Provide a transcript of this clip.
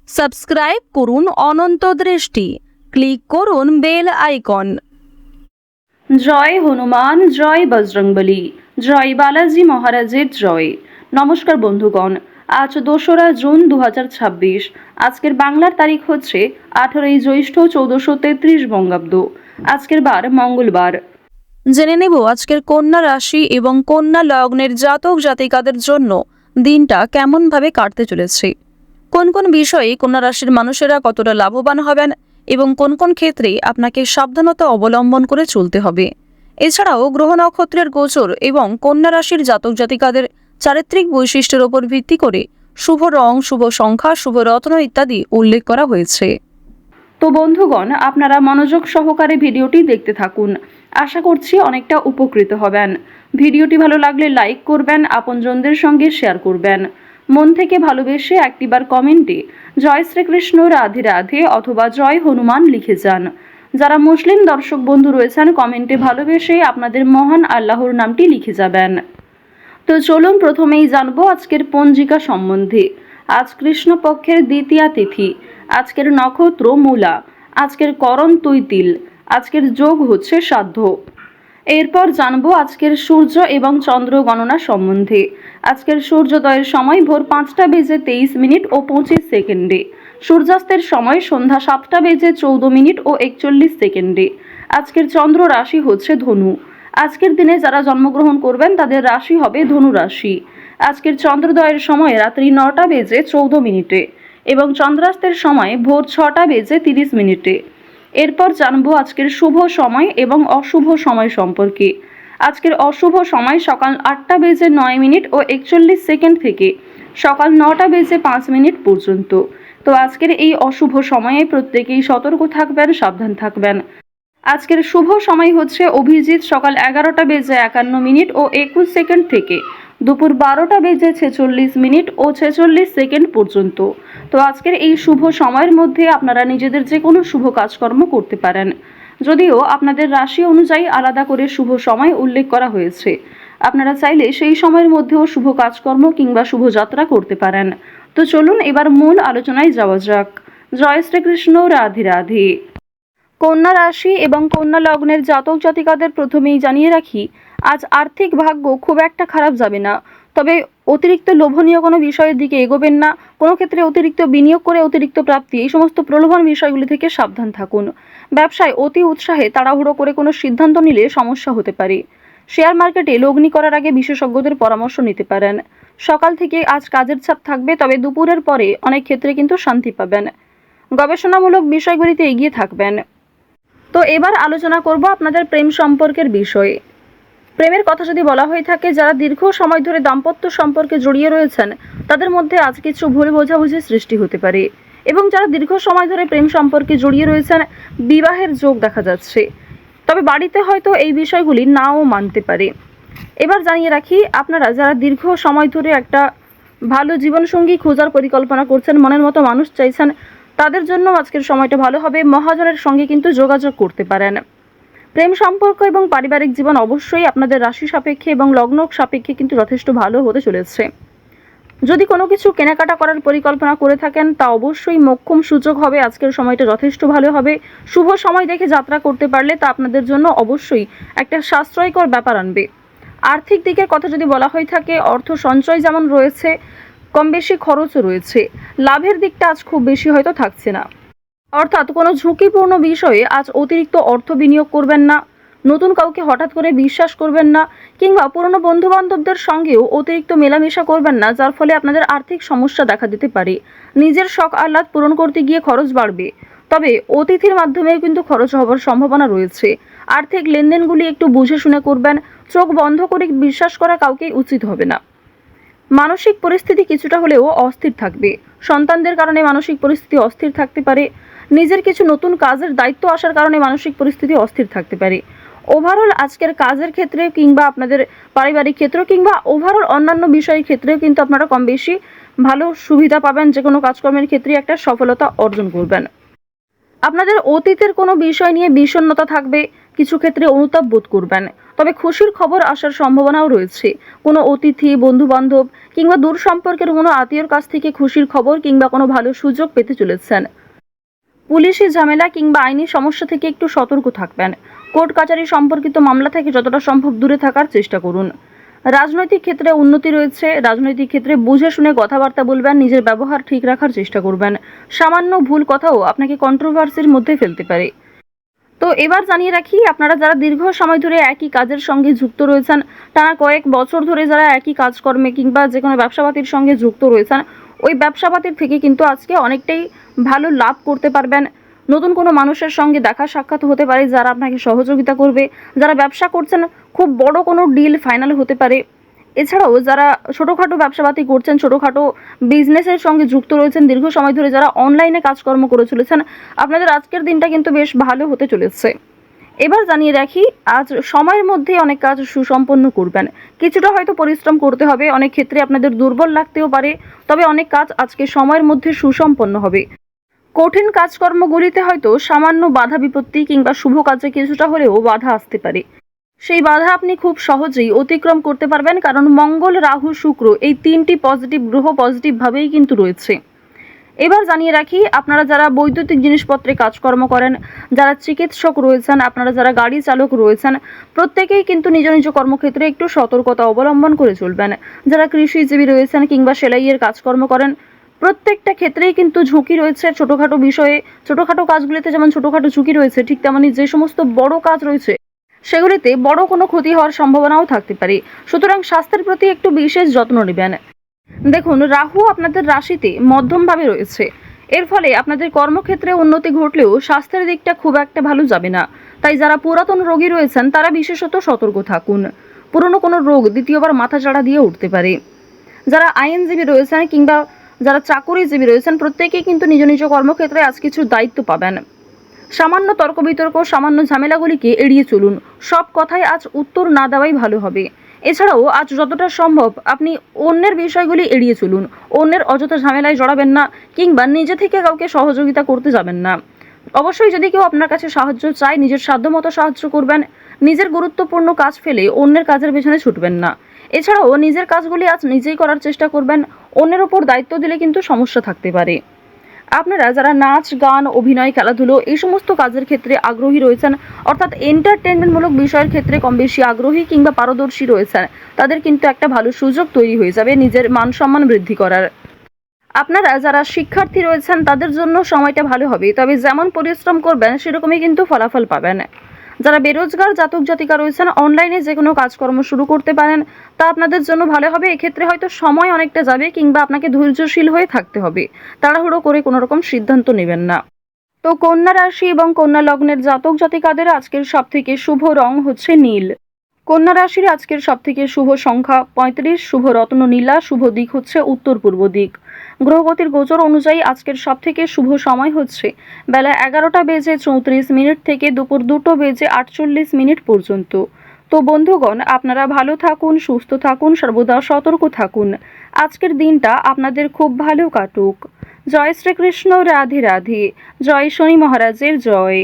Subscribe করুন অনন্ত দৃষ্টি, click করুন বেল আইকন। জয় হনুমান, জয় বজরংবলী, জয় বালাজি মহারাজের জয়। নমস্কার বন্ধুগণ, আজ 2রা জুন 2026। আজকের বাংলার তারিখ হচ্ছে 18ই জ্যৈষ্ঠ 1433 বঙ্গাব্দ। আজকের বার মঙ্গলবার। জেনে নেব আজকের কন্যা রাশি এবং কন্যা লগ্নের জাতক জাতিকাদের জন্য দিনটা কেমনভাবে কাটতে চলেছে, কোন কোন বিষয়ে কন্যা রাশির মানুষেরা কতটা লাভবান হবেন এবং কোন কোন ক্ষেত্রে আপনাকে সাবধানতা অবলম্বন করে চলতে হবে। এছাড়াও গ্রহ নক্ষত্রের গোচর এবং কন্যা রাশির জাতক জাতিকাদের চারিত্রিক বৈশিষ্ট্যের উপর ভিত্তি করে শুভ রং, শুভ সংখ্যা, শুভ রত্ন ইত্যাদি উল্লেখ করা হয়েছে। তো বন্ধুগণ, আপনারা মনোযোগ সহকারে ভিডিওটি দেখতে থাকুন। আশা করছি অনেকটা উপকৃত হবেন। ভিডিওটি ভালো লাগলে লাইক করবেন, আপনজনদের সঙ্গে শেয়ার করবেন। মন থেকে ভালোবেসে একটিবার কমেন্টে জয় শ্রীকৃষ্ণ, রাধে রাধে অথবা জয় হনুমান লিখে যান। যারা মুসলিম দর্শক বন্ধু রয়েছেন, কমেন্টে ভালোবেসে আপনাদের মহান আল্লাহর নামটি লিখে যাবেন। তো চলুন প্রথমেই জানবো আজকের পঞ্জিকা সম্বন্ধে। আজ কৃষ্ণপক্ষের দ্বিতীয়া তিথি, আজকের নক্ষত্র মূলা, আজকের করণ তৈতিল, আজকের যোগ হচ্ছে শ্রাদ্ধ। এরপর জানবো আজকের সূর্য এবং চন্দ্র গণনা সম্বন্ধে। আজকের সূর্যোদয়ের সময় ভোর 5টা বেজে 23 মিনিট ও 25 সেকেন্ডে, সূর্যাস্তের সময় সন্ধ্যা 7টা বেজে 14 মিনিট ও 41 সেকেন্ডে। আজকের চন্দ্র রাশি হচ্ছে ধনু। আজকের দিনে যারা জন্মগ্রহণ করবেন তাদের রাশি হবে ধনু রাশি। আজকের চন্দ্রোদয়ের সময় রাত্রি 9টা বেজে 14 মিনিটে এবং চন্দ্রাস্তের সময় ভোর 6টা বেজে 30 মিনিটে। এরপর জানবো আজকের শুভ সময় এবং অশুভ সময় সম্পর্কে। আজকের অশুভ সময় সকাল 8টা বেজে 9 মিনিট ও 41 সেকেন্ড থেকে সকাল 9টা বেজে 5 মিনিট পর্যন্ত। তো আজকের এই অশুভ সময়ে প্রত্যেকেই সতর্ক থাকবেন, সাবধান থাকবেন। আজকের শুভ সময় হচ্ছে অভিজিৎ সকাল 11টা বেজে 51 মিনিট ও 21 সেকেন্ড থেকে দুপুর 12টা বেজে 46 মিনিট ও 46 সেকেন্ড পর্যন্ত। তো আজকের এই শুভ সময়ের মধ্যে আপনারা নিজেদের যে কোনো শুভ কাজকর্ম করতে পারেন, যদিও আপনাদের রাশি অনুযায়ী আলাদা করে শুভ সময় উল্লেখ করা হয়েছে। আপনারা চাইলে সেই সময়ের মধ্যেও শুভ কাজকর্ম কিংবা শুভযাত্রা করতে পারেন। তো চলুন এবার মূল আলোচনায় যাওয়া যাক। জয় শ্রীকৃষ্ণ, রাধে রাধে। কন্যা রাশি এবং কন্যা লগ্নের জাতক জাতিকাদের প্রথমেই জানিয়ে রাখি, আজ আর্থিক ভাগ্য খুব একটা খারাপ যাবে না। তবে অতিরিক্ত লোভনীয় কোনো বিষয়ের দিকে এগোবেন না। কোনো ক্ষেত্রে অতিরিক্ত বিনিয়োগ করে অতিরিক্ত প্রাপ্তি, এই সমস্ত প্রলোভন বিষয়গুলি থেকে সাবধান থাকুন। ব্যবসায় অতি উৎসাহে তাড়াহুড়ো করে কোনো সিদ্ধান্ত নিলে সমস্যা হতে পারে। শেয়ার মার্কেটে লগ্নি করার আগে বিশেষজ্ঞদের পরামর্শ নিতে পারেন। সকাল থেকে আজ কাজের চাপ থাকবে, তবে দুপুরের পরে অনেক ক্ষেত্রে কিন্তু শান্তি পাবেন। গবেষণামূলক বিষয়গুলিতে এগিয়ে থাকবেন। তো এবার আলোচনা করব আপনাদের প্রেম সম্পর্কের বিষয়ে। প্রেমের কথা যদি বলা হয়ে থাকে, যারা দীর্ঘ সময় ধরে দাম্পত্য সম্পর্কে জড়িয়ে রয়েছেন তাদের মধ্যে আজ কিছু ভুল বোঝাবুঝির সৃষ্টি হতে পারে, এবং যারা দীর্ঘ সময় ধরে প্রেম সম্পর্কে জড়িয়ে রয়েছেন বিবাহের যোগ দেখা যাচ্ছে। তবে বাড়িতে হয়তো এই বিষয়গুলি নাও মানতে পারে। এবার জানিয়ে রাখি, আপনারা যারা দীর্ঘ সময় ধরে একটা ভালো জীবনসঙ্গী খোঁজার পরিকল্পনা করছেন, মনের মতো মানুষ চাইছেন, তাদের জন্য আজকের সময়টা ভালো হবে। মহাজনের সঙ্গে কিন্তু যোগাযোগ করতে পারেন। প্রেম সম্পর্ক এবং পারিবারিক জীবন অবশ্যই আপনাদের রাশি সাপেক্ষে এবং লগ্ন সাপেক্ষে কিন্তু যথেষ্ট ভালো হতে চলেছে। যদি কোনো কিছু কেনাকাটা করার পরিকল্পনা করে থাকেন, তা অবশ্যই মোক্ষম সুযোগ হবে। আজকের সময়টা যথেষ্ট ভালো হবে। শুভ সময় দেখে যাত্রা করতে পারলে তা আপনাদের জন্য অবশ্যই একটা সাশ্রয়কর ব্যাপার আনবে। আর্থিক দিকের কথা যদি বলা হয়ে থাকে, অর্থ সঞ্চয় যেমন রয়েছে, কম বেশি খরচও রয়েছে। লাভের দিকটা আজ খুব বেশি হয়তো থাকছে না। অর্থাৎ কোনো ঝুঁকিপূর্ণ বিষয়ে আজ অতিরিক্ত অর্থ বিনিয়োগ করবেন না। নতুন কাউকে হঠাৎ করে বিশ্বাস করবেন না, কিংবা পুরনো বন্ধুবান্ধবদের সঙ্গেও অতিরিক্ত মেলামেশা করবেন না, যার ফলে আপনাদের আর্থিক সমস্যা দেখা দিতে পারে। নিজের শখ আহ্লাদ পূরণ করতে গিয়ে খরচ বাড়বে, তবে অতিথির মাধ্যমেও কিন্তু খরচ হওয়ার সম্ভাবনা রয়েছে। আর্থিক লেনদেনগুলি একটু বুঝে শুনে করবেন। চোখ বন্ধ করে বিশ্বাস করা কাউকেই উচিত হবে না। মানসিক পরিস্থিতি কিছুটা হলেও অস্থির থাকবে। সন্তানদের কারণে মানসিক পরিস্থিতি অস্থির থাকতে পারে। নিজের কিছু নতুন কাজের দায়িত্ব আসার কারণে মানসিক পরিস্থিতি অস্থির থাকতে পারে। ওভারঅল আজকের কাজের ক্ষেত্রে কিংবা আপনাদের পারিবারিক ক্ষেত্র কিংবা ওভারঅল অন্যান্য বিষয়ের ক্ষেত্রেও কিন্তু আপনারা কম বেশি ভালো সুবিধা পাবেন। যে কোনো কাজকর্মের ক্ষেত্রে একটা সফলতা অর্জন করবেন। আপনাদের অতীতের কোনো বিষয় নিয়ে বিষণ্ণতা থাকবে, কিছু ক্ষেত্রে অনুতাপ বোধ করবেন। তবে খুশির খবর আসার সম্ভাবনাও রয়েছে। কোনো অতিথি, বন্ধু-বান্ধব কিংবা দূর সম্পর্কের কোনো আত্মীয়র কাছ থেকে খুশির খবর কিংবা কোনো ভালো সুযোগ পেতে চলেছেন। পুলিশি ঝামেলা কিংবা আইনি সমস্যা থেকে একটু সতর্ক থাকবেন। কোর্ট কাচারি সম্পর্কিত মামলা থেকে যতটা সম্ভব দূরে থাকার চেষ্টা করুন। রাজনৈতিক ক্ষেত্রে উন্নতি রয়েছে। রাজনৈতিক ক্ষেত্রে বুঝে শুনে কথাবার্তা বলবেন, নিজের ব্যবহার ঠিক রাখার চেষ্টা করবেন। সামান্য ভুল কথাও আপনাকে কন্ট্রোভার্সির মধ্যে ফেলতে পারে। তো এবার জানিয়ে রাখি, আপনারা যারা দীর্ঘ সময় ধরে একই কাজের সঙ্গে যুক্ত রয়েছেন, টানা কয়েক বছর ধরে যারা একই কাজকর্মে কিংবা যে কোনো ব্যবসাপাতির সঙ্গে যুক্ত রয়েছেন, ওই ব্যবসাপাতির থেকে কিন্তু আজকে অনেকটাই ভালো লাভ করতে পারবেন। নতুন কোনো মানুষের সঙ্গে দেখা সাক্ষাৎ হতে পারে যারা আপনাকে সহযোগিতা করবে। যারা ব্যবসা করছেন, খুব বড় কোনো ডিল ফাইনাল হতে পারে। এছাড়াও যারা ছোটোখাটো ব্যবসাপাতি করছেন, ছোটোখাটো বিজনেসের সঙ্গে যুক্ত রয়েছেন, দীর্ঘ সময় ধরে যারা অনলাইনে কাজকর্ম করে চলেছেন, আপনাদের আজকের দিনটা কিন্তু বেশ ভালো হতে চলেছে। এবার জানিয়ে রাখি, আজ সময়ের মধ্যে অনেক কাজ সুসম্পন্ন করবেন। কিছুটা হয়তো পরিশ্রম করতে হবে, অনেক ক্ষেত্রে আপনাদের দুর্বল লাগতেও পারে, তবে অনেক কাজ আজকে সময়ের মধ্যে সুসম্পন্ন হবে। কঠিন কাজকর্মগুলিতে হয়তো সামান্য বাধা বিপত্তি কিংবা শুভ কাজে কিছুটা হলেও বাধা আসতে পারে। সেই বাধা আপনি খুব সহজেই অতিক্রম করতে পারবেন, কারণ মঙ্গল, রাহু, শুক্র এই তিনটি পজিটিভ গ্রহ পজিটিভভাবেই কিন্তু রয়েছে। এবার জানিয়ে রাখি, আপনারা যারা বৈদ্যুতিক জিনিসপত্রে কাজকর্ম করেন, যারা চিকিৎসক রয়েছেন, আপনারা যারা গাড়ি চালক রয়েছেন, প্রত্যেকেই কিন্তু নিজ নিজ কর্মক্ষেত্রে একটু সতর্কতা অবলম্বন করে চলবেন। যারা কৃষিজীবী রয়েছেন কিংবা সেলাইয়ের কাজকর্ম করেন, প্রত্যেকটা ক্ষেত্রেই কিন্তু ঝুঁকি রয়েছে। ছোটোখাটো বিষয়ে, ছোটোখাটো কাজগুলিতে যেমন ছোটোখাটো ঝুঁকি রয়েছে, ঠিক তেমনই যে সমস্ত বড় কাজ রয়েছে সেগুলিতে বড় কোনো ক্ষতি হওয়ার সম্ভাবনাও থাকতে পারে। সুতরাং স্বাস্থ্যের প্রতি একটু বিশেষ যত্ন নেবেন। দেখুন, রাহু আপনাদের রাশিতে মধ্যমভাবে রয়েছে। এর ফলে আপনাদের কর্মক্ষেত্রে উন্নতি ঘটলেও স্বাস্থ্যের দিকটা খুব একটা ভালো যাবে না। তাই যারা পুরাতন রোগী রয়েছেন তারা বিশেষত সতর্ক থাকুন। পুরনো কোনো রোগ দ্বিতীয়বার মাথাচাড়া দিয়ে উঠতে পারে। যারা আইনজীবী রয়েছেন কিংবা যারা চাকুরিজীবী রয়েছেন, প্রত্যেকেই কিন্তু নিজ নিজ কর্মক্ষেত্রে আজ কিছু দায়িত্ব পাবেন। সামান্য তর্ক বিতর্ক, সামান্য ঝামেলাগুলিকে এড়িয়ে চলুন। সব কথায় আজ উত্তর না দেওয়াই ভালো হবে। এছাড়াও আজ যতটা সম্ভব আপনি অন্যের বিষয়গুলি এড়িয়ে চলুন। অন্যের অযথা ঝামেলায় জড়াবেন না কিংবা নিজে থেকে কাউকে সহযোগিতা করতে যাবেন না। অবশ্যই যদি কেউ আপনার কাছে সাহায্য চায়, নিজের সাধ্যমতো সাহায্য করবেন। নিজের গুরুত্বপূর্ণ কাজ ফেলে অন্যের কাজের পেছনে ছুটবেন না। এছাড়াও নিজের কাজগুলি আজ নিজেই করার চেষ্টা করবেন। অন্যের ওপর দায়িত্ব দিলে কিন্তু সমস্যা থাকতে পারে। আপনারা যারা নাচ, গান, অভিনয়, খেলাধুলো এই সমস্ত কাজের ক্ষেত্রে আগ্রহী রয়েছেন, অর্থাৎ এন্টারটেনমেন্টমূলক বিষয়ের ক্ষেত্রে কম বেশি আগ্রহী কিংবা পারদর্শী রয়েছেন, তাদের কিন্তু একটা ভালো সুযোগ তৈরি হয়ে যাবে নিজের মান সম্মান বৃদ্ধি করার। আপনারা যারা শিক্ষার্থী রয়েছেন তাদের জন্য সময়টা ভালো হবে, তবে যেমন পরিশ্রম করবেন সেরকমই কিন্তু ফলাফল পাবেন। যারা বেরোজগার জাতক জাতিকা রয়েছেন, অনলাইনে যে কোনো কাজকর্ম শুরু করতে পারেন, তা আপনাদের জন্য ভালো হবে। এক্ষেত্রে হয়তো সময় অনেকটা যাবে কিংবা আপনাকে ধৈর্যশীল হয়ে থাকতে হবে। তাড়াহুড়ো করে কোনো রকম সিদ্ধান্ত নেবেন না। তো কন্যা রাশি এবং কন্যা লগ্নের জাতক জাতিকাদের আজকের সবথেকে শুভ রং হচ্ছে নীল। কন্যা রাশির আজকের সবথেকে শুভ সংখ্যা 35, শুভ রত্ন নীলা, শুভ দিক হচ্ছে উত্তর পূর্ব দিক। গ্রহগতির গোচর অনুযায়ী আজকের সবথেকে শুভ সময় হচ্ছে বেলা 11:34 থেকে দুপুর 2:48 পর্যন্ত। তো বন্ধুগণ, আপনারা ভালো থাকুন, সুস্থ থাকুন, সর্বদা সতর্ক থাকুন। আজকের দিনটা আপনাদের খুব ভালো কাটুক। জয় শ্রীকৃষ্ণ, রাধে রাধে। জয় শনি মহারাজের জয়।